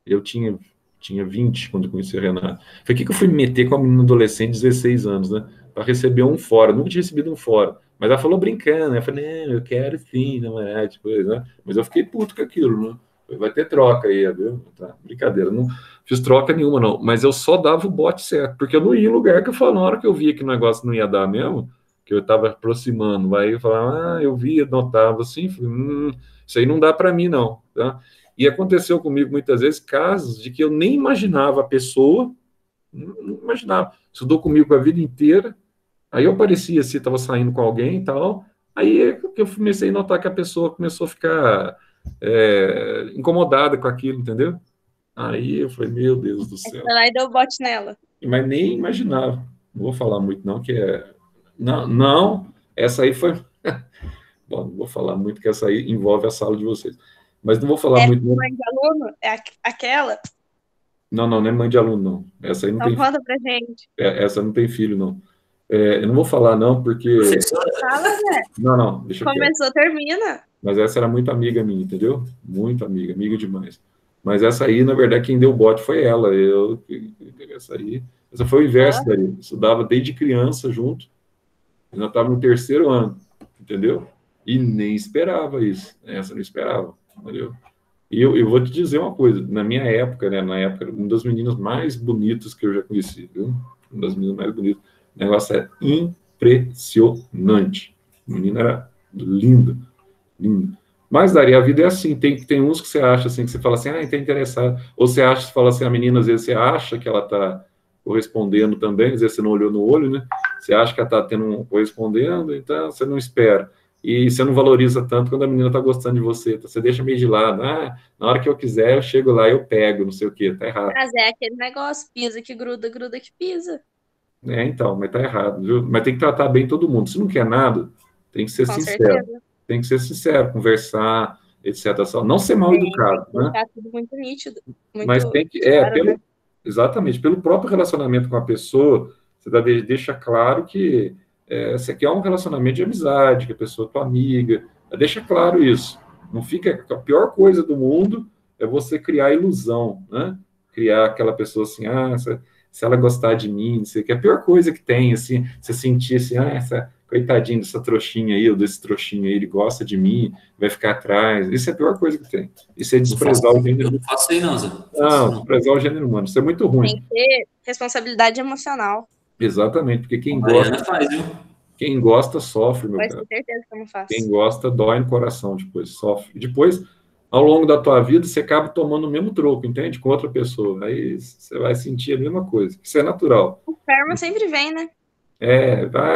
Eu tinha 20 quando conheci a Renata. Foi aqui que eu fui me meter com uma menina adolescente de 16 anos, né? Para receber um fora. Nunca tinha recebido um fora. Mas ela falou brincando, né? Eu falei, eu quero sim, namorar, tipo, né? Mas eu fiquei puto com aquilo, né? Vai ter troca aí, viu? Tá, brincadeira, não fiz troca nenhuma, não. Mas eu só dava o bote certo, porque eu não ia em lugar que eu falava, na hora que eu via que o negócio não ia dar mesmo, que eu estava aproximando, aí eu falava, eu via, notava assim, falei, isso aí não dá para mim, não. Tá? E aconteceu comigo muitas vezes casos de que eu nem imaginava a pessoa, não imaginava, estudou comigo a vida inteira, aí eu parecia se estava saindo com alguém e tal, aí eu comecei a notar que a pessoa começou a ficar incomodada com aquilo, entendeu? Aí eu falei, meu Deus do céu. Foi lá e deu bote nela. Mas nem imaginava. Não vou falar muito, não, que é. Não, essa aí foi. Bom, não vou falar muito, que essa aí envolve a sala de vocês. Mas não vou falar muito. Mãe de aluno? É aquela? Não é mãe de aluno, não. Essa aí não então tem. Conta pra gente. Essa não tem filho, não. Eu não vou falar, não, porque. Fala, né? Não, deixa eu. Começou, termina. Mas essa era muito amiga minha, entendeu? Muito amiga demais. Mas essa aí, na verdade, quem deu o bote foi ela. Essa foi o inverso daí. Estudava desde criança junto. Ainda estava no 3º ano, entendeu? E nem esperava isso. Essa não esperava, entendeu? E eu vou te dizer uma coisa. Na minha época, né? Na época, uma das meninas mais bonitas que eu já conheci, viu? Uma das meninas mais bonitas. O negócio é impressionante. A menina era linda. Mas, Dari, a vida é assim, tem uns que você acha assim, que você fala assim, está interessado, ou você acha, você fala assim, a menina, às vezes você acha que ela está correspondendo também, às vezes você não olhou no olho, né, você acha que ela está correspondendo, então você não espera, e você não valoriza tanto quando a menina está gostando de você, então você deixa meio de lado, na hora que eu quiser, eu chego lá, eu pego, não sei o quê, tá errado. Mas é aquele negócio, pisa que gruda, gruda que pisa. Então, mas tá errado, viu? Mas tem que tratar bem todo mundo, se não quer nada, tem que ser sincero. Certeza. Tem que ser sincero, conversar, etc. Não ser mal educado, né? Tá tudo muito nítido. Muito mas tem que. claro, né? Exatamente, pelo próprio relacionamento com a pessoa, você deixa claro que você quer um relacionamento de amizade, que a pessoa é tua amiga. Deixa claro isso. Não fica. A pior coisa do mundo é você criar ilusão, né? Criar aquela pessoa assim, se ela gostar de mim, não sei o que. A pior coisa que tem, assim, você sentir assim, coitadinho dessa trouxinha aí, ou desse trouxinho aí, ele gosta de mim, vai ficar atrás. Isso é a pior coisa que tem. Isso é desprezar o gênero. Eu não faço aí, não, Zé. Não, desprezar o gênero humano. Isso é muito ruim. Tem que ter responsabilidade emocional. Exatamente, porque quem gosta sofre, meu cara. Com certeza que eu não faço. Quem gosta dói no coração depois, sofre. Depois, ao longo da tua vida, você acaba tomando o mesmo troco, entende? Com outra pessoa. Aí você vai sentir a mesma coisa. Isso é natural. O karma sempre vem, né?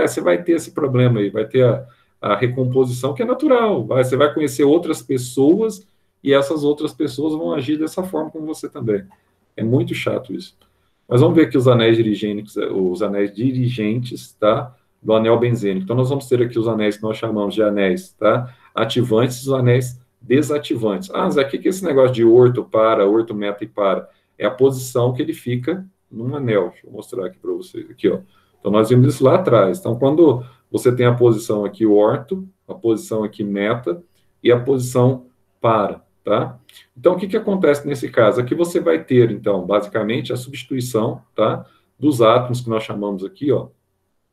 Você vai ter esse problema aí, vai ter a recomposição, que é natural. Você vai conhecer outras pessoas e essas outras pessoas vão agir dessa forma como você também. É muito chato isso. Mas vamos ver aqui os anéis dirigentes, tá? Do anel benzênico. Então, nós vamos ter aqui os anéis que nós chamamos de anéis, tá? Ativantes e os anéis desativantes. Zé, o que é esse negócio de orto, orto, meta e para? É a posição que ele fica num anel. Deixa eu mostrar aqui para vocês. Aqui, ó. Então, nós vimos isso lá atrás. Então, quando você tem a posição aqui orto, a posição aqui meta e a posição para, tá? Então, o que acontece nesse caso? Aqui você vai ter, então, basicamente, a substituição, tá? Dos átomos que nós chamamos aqui, ó.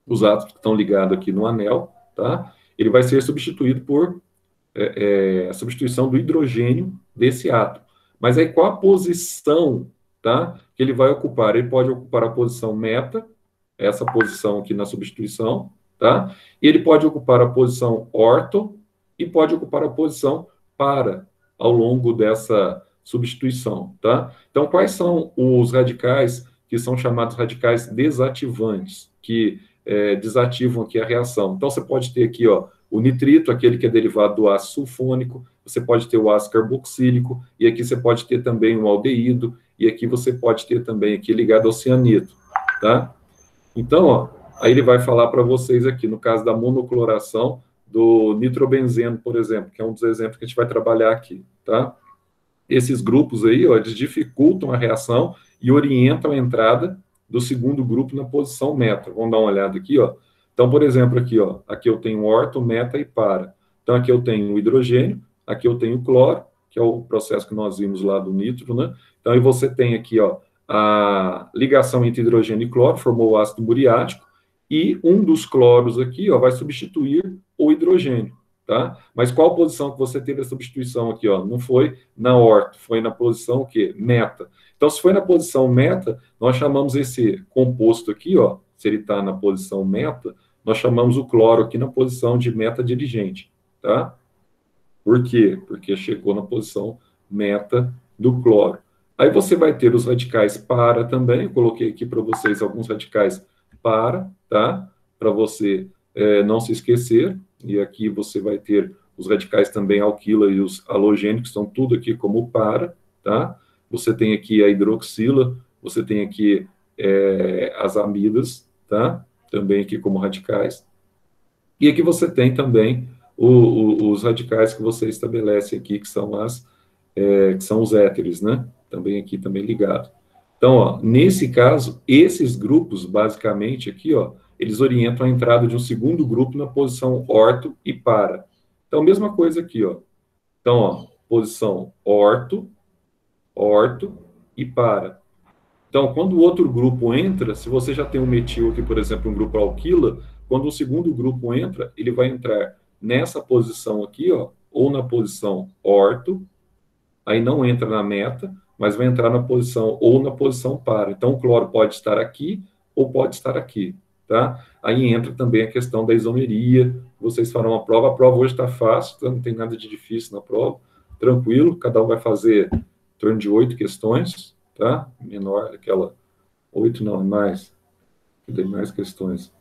Os átomos que estão ligados aqui no anel, tá? Ele vai ser substituído por a substituição do hidrogênio desse átomo. Mas aí, qual a posição, tá? Que ele vai ocupar? Ele pode ocupar a posição meta, essa posição aqui na substituição, tá? E ele pode ocupar a posição orto e pode ocupar a posição para ao longo dessa substituição, tá? Então, quais são os radicais que são chamados radicais desativantes, que desativam aqui a reação? Então, você pode ter aqui, ó, o nitrito, aquele que é derivado do ácido sulfônico, você pode ter o ácido carboxílico, e aqui você pode ter também o aldeído, e aqui você pode ter também aqui ligado ao cianeto, tá? Então, ó, aí ele vai falar para vocês aqui, no caso da monocloração do nitrobenzeno, por exemplo, que é um dos exemplos que a gente vai trabalhar aqui, tá? Esses grupos aí, ó, eles dificultam a reação e orientam a entrada do segundo grupo na posição meta. Vamos dar uma olhada aqui, ó. Então, por exemplo, aqui, ó, aqui eu tenho orto, meta e para. Então, aqui eu tenho o hidrogênio, aqui eu tenho o cloro, que é o processo que nós vimos lá do nitro, né? Então, aí você tem aqui, ó, a ligação entre hidrogênio e cloro, formou o ácido muriático, e um dos cloros aqui, ó, vai substituir o hidrogênio, tá? Mas qual posição que você teve a substituição aqui, ó? Não foi na orto, foi na posição o quê? Meta. Então, se foi na posição meta, nós chamamos esse composto aqui, ó, se ele está na posição meta, nós chamamos o cloro aqui na posição de meta dirigente, tá? Por quê? Porque chegou na posição meta do cloro. Aí você vai ter os radicais para também, eu coloquei aqui para vocês alguns radicais para, tá? Para você não se esquecer, e aqui você vai ter os radicais também alquila e os halogênicos, estão tudo aqui como para, tá? Você tem aqui a hidroxila, você tem aqui as amidas, tá? Também aqui como radicais. E aqui você tem também os radicais que você estabelece aqui, que são que são os éteres, né? Também aqui, também ligado. Então, ó, nesse caso, esses grupos, basicamente, aqui, ó, eles orientam a entrada de um segundo grupo na posição orto e para. Então, mesma coisa aqui, ó. Então, ó, posição orto e para. Então, quando o outro grupo entra, se você já tem um metil aqui, por exemplo, um grupo alquila, quando o segundo grupo entra, ele vai entrar nessa posição aqui, ó, ou na posição orto, aí não entra na meta, mas vai entrar na posição ou na posição para. Então, o cloro pode estar aqui ou pode estar aqui, tá? Aí entra também a questão da isomeria. Vocês farão a prova hoje está fácil, então não tem nada de difícil na prova, tranquilo, cada um vai fazer em torno de 8 questões, tá? Menor aquela 8 não, mais, tem mais questões.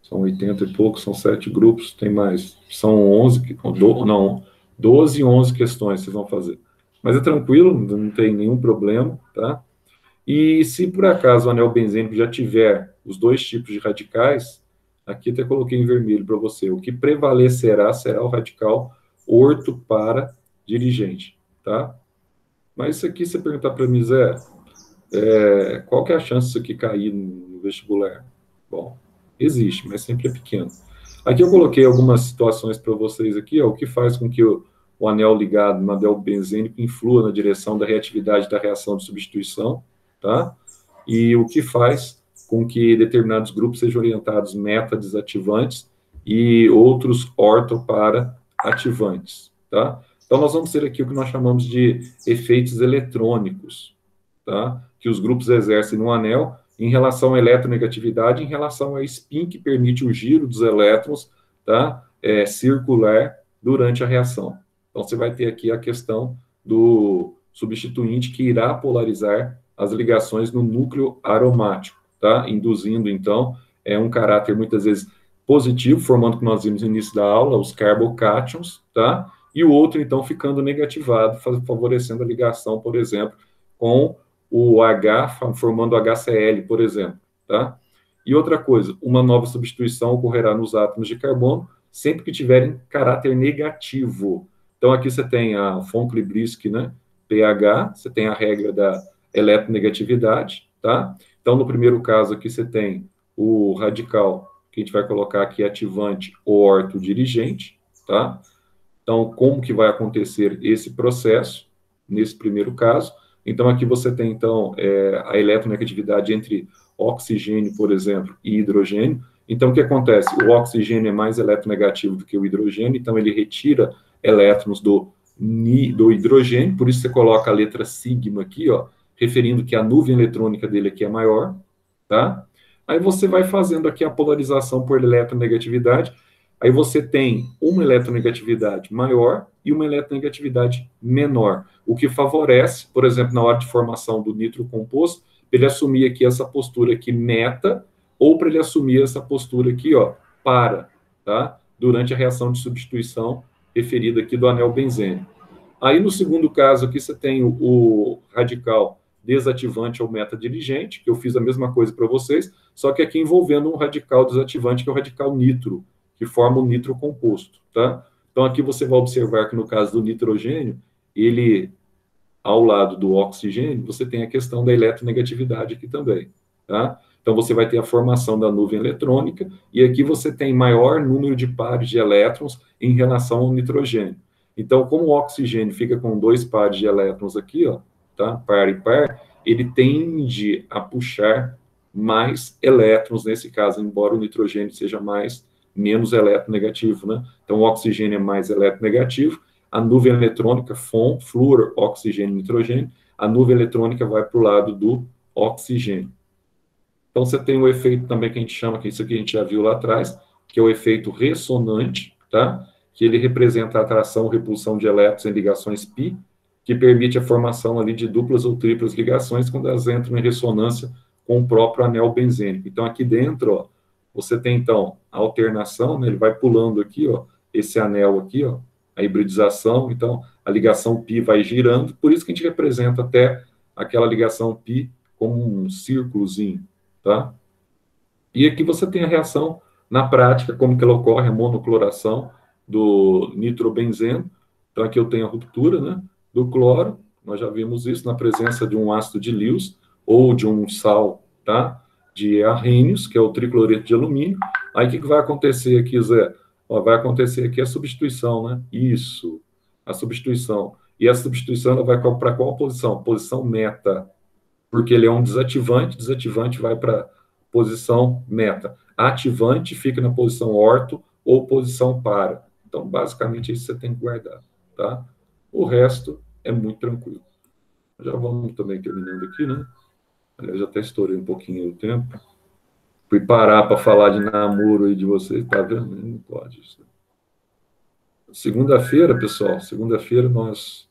São 80 e poucos, são 7 grupos, tem mais. São 11, não, 12 e 11 questões vocês vão fazer. Mas é tranquilo, não tem nenhum problema, tá? E se por acaso o anel benzênico já tiver os dois tipos de radicais, aqui até coloquei em vermelho para você, o que prevalecerá será o radical orto para dirigente, tá? Mas isso aqui, você perguntar para mim, Zé, qual que é a chance disso aqui cair no vestibular? Bom, existe, mas sempre é pequeno. Aqui eu coloquei algumas situações para vocês aqui, ó, o que faz com que o anel ligado no anel benzênico influa na direção da reatividade da reação de substituição, tá? E o que faz com que determinados grupos sejam orientados meta-desativantes e outros orto para ativantes, tá? Então, nós vamos ter aqui o que nós chamamos de efeitos eletrônicos, tá? Que os grupos exercem no anel em relação à eletronegatividade, em relação ao spin que permite o giro dos elétrons, tá? Circular durante a reação. Então, você vai ter aqui a questão do substituinte que irá polarizar as ligações no núcleo aromático, tá? Induzindo, então, um caráter, muitas vezes, positivo, formando, como nós vimos no início da aula, os carbocátions, tá? E o outro, então, ficando negativado, favorecendo a ligação, por exemplo, com o H, formando o HCl, por exemplo, tá? E outra coisa, uma nova substituição ocorrerá nos átomos de carbono sempre que tiverem caráter negativo. Então, aqui você tem a von Liebowski, né? pH, você tem a regra da eletronegatividade, tá? Então, no primeiro caso aqui, você tem o radical, que a gente vai colocar aqui ativante ou ortodirigente, tá? Então, como que vai acontecer esse processo, nesse primeiro caso? Então, aqui você tem, então, a eletronegatividade entre oxigênio, por exemplo, e hidrogênio. Então, o que acontece? O oxigênio é mais eletronegativo do que o hidrogênio, então ele retira elétrons do hidrogênio, por isso você coloca a letra sigma aqui, ó, referindo que a nuvem eletrônica dele aqui é maior, tá? Aí você vai fazendo aqui a polarização por eletronegatividade, aí você tem uma eletronegatividade maior e uma eletronegatividade menor, o que favorece, por exemplo, na hora de formação do nitro composto, ele assumir aqui essa postura aqui meta, ou para ele assumir essa postura aqui, ó, para, tá? Durante a reação de substituição referida aqui do anel benzênico. Aí, no segundo caso aqui, você tem o radical desativante ou meta-dirigente, que eu fiz a mesma coisa para vocês, só que aqui envolvendo um radical desativante, que é o radical nitro, que forma o nitro composto, tá? Então, aqui você vai observar que no caso do nitrogênio, ele, ao lado do oxigênio, você tem a questão da eletronegatividade aqui também, tá? Então, você vai ter a formação da nuvem eletrônica, e aqui você tem maior número de pares de elétrons em relação ao nitrogênio. Então, como o oxigênio fica com 2 pares de elétrons aqui, ó, tá? Par e par, ele tende a puxar mais elétrons nesse caso, embora o nitrogênio seja mais menos eletronegativo, né? Então, o oxigênio é mais eletronegativo, a nuvem eletrônica, flúor, oxigênio, nitrogênio, a nuvem eletrônica vai para o lado do oxigênio. Então, você tem o efeito também que a gente chama, que isso aqui a gente já viu lá atrás, que é o efeito ressonante, tá? Que ele representa a atração ou repulsão de elétrons em ligações π, que permite a formação ali de duplas ou triplas ligações quando elas entram em ressonância com o próprio anel benzênico. Então, aqui dentro, ó, você tem, então, a alternação, né? Ele vai pulando aqui, ó, esse anel aqui, ó, a hibridização, então, a ligação π vai girando, por isso que a gente representa até aquela ligação π como um círculozinho, tá? E aqui você tem a reação na prática, como que ela ocorre, a monocloração do nitrobenzeno. Então, aqui eu tenho a ruptura, né, do cloro, nós já vimos isso na presença de um ácido de Lewis, ou de um sal, tá, de arrênios, que é o tricloreto de alumínio. Aí, o que vai acontecer aqui, Zé? Ó, vai acontecer aqui a substituição, né? Isso, a substituição. E a substituição ela vai para qual posição? Posição meta, porque ele é um desativante, desativante vai para posição meta. Ativante fica na posição orto ou posição para. Então, basicamente, isso você tem que guardar, tá? O resto é muito tranquilo. Já vamos também terminando aqui, né? Aliás, já até estourei um pouquinho o tempo. Fui parar para falar de namoro aí de vocês, tá vendo? Não pode isso. Segunda-feira, pessoal, segunda-feira nós